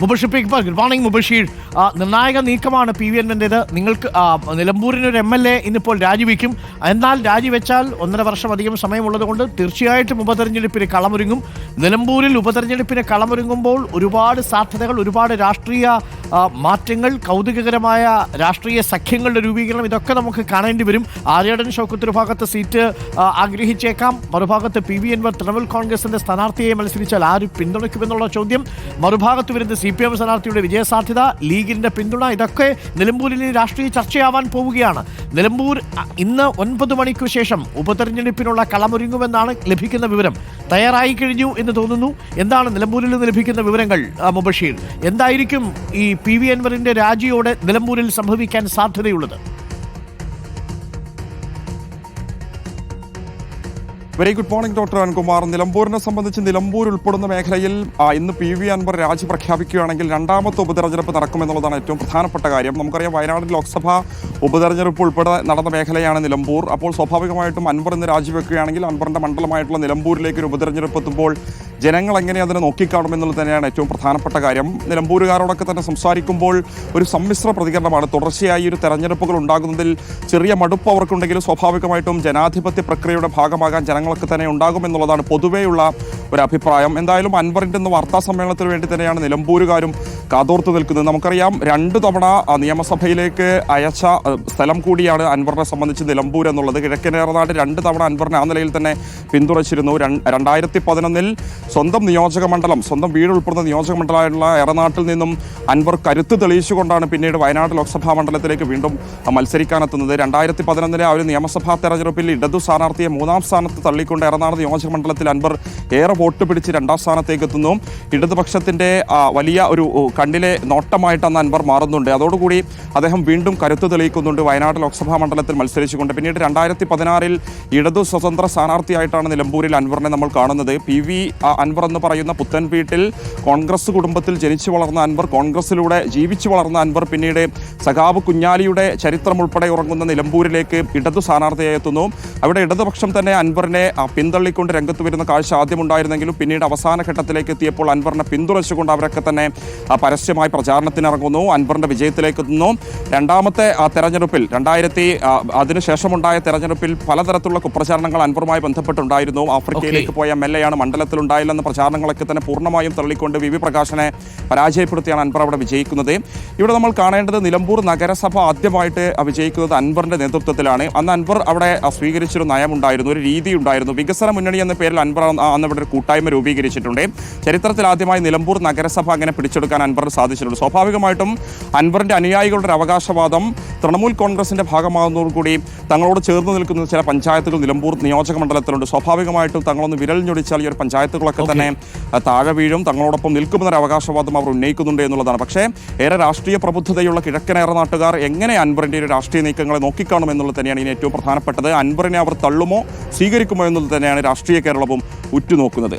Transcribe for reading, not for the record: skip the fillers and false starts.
Mubasheer good morning Mubasheer. നിർണായക നീക്കമാണ് P V എൻവറിൻ്റേത്. നിങ്ങൾക്ക് നിലമ്പൂരിനൊരു MLA ഇന്നിപ്പോൾ രാജിവെക്കും. എന്നാൽ രാജിവെച്ചാൽ 1.5 വർഷം അധികം സമയമുള്ളത് കൊണ്ട് തീർച്ചയായിട്ടും ഉപതെരഞ്ഞെടുപ്പിന് കളമൊരുങ്ങും. നിലമ്പൂരിൽ ഉപതെരഞ്ഞെടുപ്പിന് കളമൊരുങ്ങുമ്പോൾ ഒരുപാട് സാധ്യതകൾ, ഒരുപാട് രാഷ്ട്രീയ മാറ്റങ്ങൾ, കൗതുകകരമായ രാഷ്ട്രീയ സഖ്യങ്ങളുടെ രൂപീകരണം, ഇതൊക്കെ നമുക്ക് കാണേണ്ടി വരും. ആര്യാടൻ ഷൗക്കത്ത് ഒരു ഭാഗത്ത് സീറ്റ് ആഗ്രഹിച്ചേക്കാം, മറുഭാഗത്ത് പി വി എൻവർ തൃണമൂൽ കോൺഗ്രസിന്റെ സ്ഥാനാർത്ഥിയെ മത്സരിച്ചാൽ ആര് പിന്തുണയ്ക്കുമെന്നുള്ള ചോദ്യം, മറുഭാഗത്ത് വരുന്ന CPM സ്ഥാനാർത്ഥിയുടെ വിജയസാധ്യത, ലീഗിന്റെ പിന്തുണ, ഇതൊക്കെ നിലമ്പൂരിൽ രാഷ്ട്രീയ ചർച്ചയാവാൻ പോവുകയാണ്. നിലമ്പൂർ ഇന്ന് 9 മണിക്കു ശേഷം ഉപതെരഞ്ഞെടുപ്പിനുള്ള കളമൊരുങ്ങുമെന്നാണ് ലഭിക്കുന്ന വിവരം. തയ്യാറായി കഴിഞ്ഞു എന്ന് തോന്നുന്നു. എന്താണ് നിലമ്പൂരിൽ നിന്ന് ലഭിക്കുന്ന വിവരങ്ങൾ മുബഷീർ? എന്തായിരിക്കും ഈ പി വി എൻവറിന്റെ രാജിയോടെ നിലമ്പൂരിൽ സംഭവിക്കാൻ സാധ്യതയുള്ളത്? Very good morning doctor Arunkumar. നിലമ്പൂരിനെ സംബന്ധിച്ച് നിലമ്പൂർ ഉൾപ്പെടുന്ന മേഖലയിൽ ഇന്ന് പി വി അൻവർ രാജി പ്രഖ്യാപിക്കുകയാണെങ്കിൽ രണ്ടാമത്തെ ഉപതെരഞ്ഞെടുപ്പ് നടക്കുമെന്നുള്ളതാണ് ഏറ്റവും പ്രധാനപ്പെട്ട കാര്യം. നമുക്കറിയാം, വയനാട് ലോക്സഭാ ഉപതെരഞ്ഞെടുപ്പ് ഉൾപ്പെടെ നടന്ന മേഖലയാണ് നിലമ്പൂർ. അപ്പോൾ സ്വാഭാവികമായിട്ടും അൻവർ ഇന്ന് രാജിവെക്കുകയാണെങ്കിൽ അൻവറിൻ്റെ മണ്ഡലമായിട്ടുള്ള നിലമ്പൂരിലേക്ക് ഒരു ഉപതെരഞ്ഞെടുപ്പ് എത്തുമ്പോൾ ജനങ്ങൾ എങ്ങനെ അതിനെ നോക്കിക്കാണുമെന്നുള്ളത് തന്നെയാണ് ഏറ്റവും പ്രധാനപ്പെട്ട കാര്യം. നിലമ്പൂരുകാരോടൊക്കെ തന്നെ സംസാരിക്കുമ്പോൾ ഒരു സമ്മിശ്ര പ്രതികരണമാണ്. തുടർച്ചയായി ഒരു തെരഞ്ഞെടുപ്പുകൾ ഉണ്ടാകുന്നതിൽ ചെറിയ മടുപ്പ് അവർക്കുണ്ടെങ്കിലും സ്വാഭാവികമായിട്ടും ജനാധിപത്യ പ്രക്രിയയുടെ ഭാഗമാകാൻ ജനങ്ങൾക്ക് തന്നെ ഉണ്ടാകുമെന്നുള്ളതാണ് പൊതുവെയുള്ള ഒരു അഭിപ്രായം. എന്തായാലും അൻവറിൻ്റെ ഇന്ന് വാർത്താ സമ്മേളനത്തിന് വേണ്ടി തന്നെയാണ് നിലമ്പൂരുകാരും കാതോർത്ത് നിൽക്കുന്നത്. നമുക്കറിയാം, 2 തവണ നിയമസഭയിലേക്ക് അയച്ച സ്ഥലം കൂടിയാണ് അൻവറിനെ സംബന്ധിച്ച് നിലമ്പൂർ എന്നുള്ളത്. കിഴക്കൻ ഏറനാട് 2 തവണ അൻവറിനെ ആ നിലയിൽ തന്നെ പിന്തുണച്ചിരുന്നു. 2011 സ്വന്തം നിയോജക മണ്ഡലം, സ്വന്തം വീട് ഉൾപ്പെടുന്ന നിയോജക മണ്ഡലമായിട്ടുള്ള ഏറനാട്ടിൽ നിന്നും അൻവർ കരുത്ത് തെളിയിച്ചുകൊണ്ടാണ് പിന്നീട് വയനാട് ലോക്സഭാ മണ്ഡലത്തിലേക്ക് വീണ്ടും മത്സരിക്കാനെത്തുന്നത്. 2011 ആ ഒരു നിയമസഭാ തെരഞ്ഞെടുപ്പിൽ ഇടതു സ്ഥാനാർത്ഥിയെ 3ാം സ്ഥാനത്ത് തള്ളിക്കൊണ്ട് ഏറനാട് നിയോജക മണ്ഡലത്തിൽ അൻവർ ഏറെ വോട്ട് പിടിച്ച് 2ാം സ്ഥാനത്തേക്ക് എത്തുന്നു. ഇടതുപക്ഷത്തിൻ്റെ വലിയ ഒരു കണ്ണിലെ നോട്ടമായിട്ട് അന്ന് അൻവർ മാറുന്നുണ്ട്. അതോടുകൂടി അദ്ദേഹം വീണ്ടും കരുത്ത് തെളിയിക്കുന്നുണ്ട് വയനാട് ലോക്സഭാ മണ്ഡലത്തിൽ മത്സരിച്ചുകൊണ്ട്. പിന്നീട് 2016 ഇടതു സ്വതന്ത്ര സ്ഥാനാർത്ഥിയായിട്ടാണ് നിലമ്പൂരിൽ അൻവറിനെ നമ്മൾ കാണുന്നത്. പി വി അൻവർ എന്ന് പറയുന്ന പുത്തൻ വീട്ടിൽ കോൺഗ്രസ് കുടുംബത്തിൽ ജനിച്ചു വളർന്ന അൻവർ, കോൺഗ്രസിലൂടെ ജീവിച്ചു വളർന്ന അൻവർ പിന്നീട് സഖാവ് കുഞ്ഞാലിയുടെ ചരിത്രം ഉൾപ്പെടെ ഉറങ്ങുന്ന നിലമ്പൂരിലേക്ക് ഇടതു സ്ഥാനാർത്ഥിയായി എത്തുന്നു. അവിടെ ഇടതുപക്ഷം തന്നെ അൻവറിനെ പിന്തള്ളിക്കൊണ്ട് രംഗത്ത് വരുന്ന കാഴ്ച ആദ്യമുണ്ടായിരുന്നെങ്കിലും പിന്നീട് അവസാന ഘട്ടത്തിലേക്ക് എത്തിയപ്പോൾ അൻവറിനെ പിന്തുണച്ചുകൊണ്ട് അവരൊക്കെ തന്നെ പരസ്യമായി പ്രചാരണത്തിനിറങ്ങുന്നു. അൻവറിന്റെ വിജയത്തിലേക്ക് എത്തുന്നു. രണ്ടാമത്തെ തെരഞ്ഞെടുപ്പിൽ അതിനുശേഷമുണ്ടായ തെരഞ്ഞെടുപ്പിൽ പലതരത്തിലുള്ള കുപ്രചാരണങ്ങൾ അൻവറുമായി ബന്ധപ്പെട്ടുണ്ടായിരുന്നു. ആഫ്രിക്കയിലേക്ക് പോയ MLA ആണ്, മണ്ഡലത്തിലുണ്ടായില്ലെന്ന പ്രചാരണങ്ങളൊക്കെ തന്നെ പൂർണ്ണമായും തള്ളിക്കൊണ്ട് വി പ്രകാശനെ പരാജയപ്പെടുത്തിയാണ് അൻവർ അവിടെ വിജയിക്കുന്നത്. ഇവിടെ നമ്മൾ കാണേണ്ടത് നിലമ്പൂർ നഗരസഭ ആദ്യമായിട്ട് വിജയിക്കുന്നത് അൻവറിന്റെ നേതൃത്വത്തിലാണ്. അന്ന് അൻവർ അവിടെ സ്വീകരിച്ചൊരു നയമുണ്ടായിരുന്നു, ഒരു രീതി ഉണ്ടായിരുന്നു. വികസന മുന്നണി എന്ന പേരിൽ അൻവർ അന്ന് ഇവിടെ ഒരു കൂട്ടായ്മ രൂപീകരിച്ചിട്ടുണ്ട്. ചരിത്രത്തിൽ ആദ്യമായി നിലമ്പൂർ നഗരസഭ അങ്ങനെ പിടിച്ചെടുക്കാൻ അൻവറിന് സാധിച്ചിട്ടുണ്ട്. സ്വാഭാവികമായിട്ടും അൻവറിന്റെ അനുയായികളുടെ അവകാശവാദം തൃണമൂൽ കോൺഗ്രസിന്റെ ഭാഗമാകുന്നതോടുകൂടി തങ്ങളോട് ചേർന്ന് നിൽക്കുന്ന ചില പഞ്ചായത്തുകൾ നിലമ്പൂർ നിയോജക മണ്ഡലത്തിലുണ്ട്. സ്വാഭാവികമായിട്ടും തങ്ങളൊന്ന് വിരൽ ഞൊടിച്ചാൽ ഈ ഒരു പഞ്ചായത്തുകളൊക്കെ തന്നെ താഴെ വീഴും, തങ്ങളോടൊപ്പം നിൽക്കുമെന്നൊരു അവകാശവാദം അവർ ഉന്നയിക്കുന്നുണ്ട് എന്നുള്ളതാണ്. പക്ഷേ ഏറെ രാഷ്ട്രീയ പ്രബുദ്ധതയുള്ള കിഴക്കനേറെ നാട്ടുകാർ എങ്ങനെ അൻവറിന്റെ ഒരു രാഷ്ട്രീയ നീക്കങ്ങളെ നോക്കിക്കാണും എന്നുള്ളത് തന്നെയാണ് ഇനി ഏറ്റവും പ്രധാനപ്പെട്ടത്. അൻവറിനെ അവർ തള്ളുമോ സ്വീകരിക്കുമോ എന്നുള്ളത് തന്നെയാണ് രാഷ്ട്രീയ കേരളവും ഉറ്റുനോക്കുന്നത്.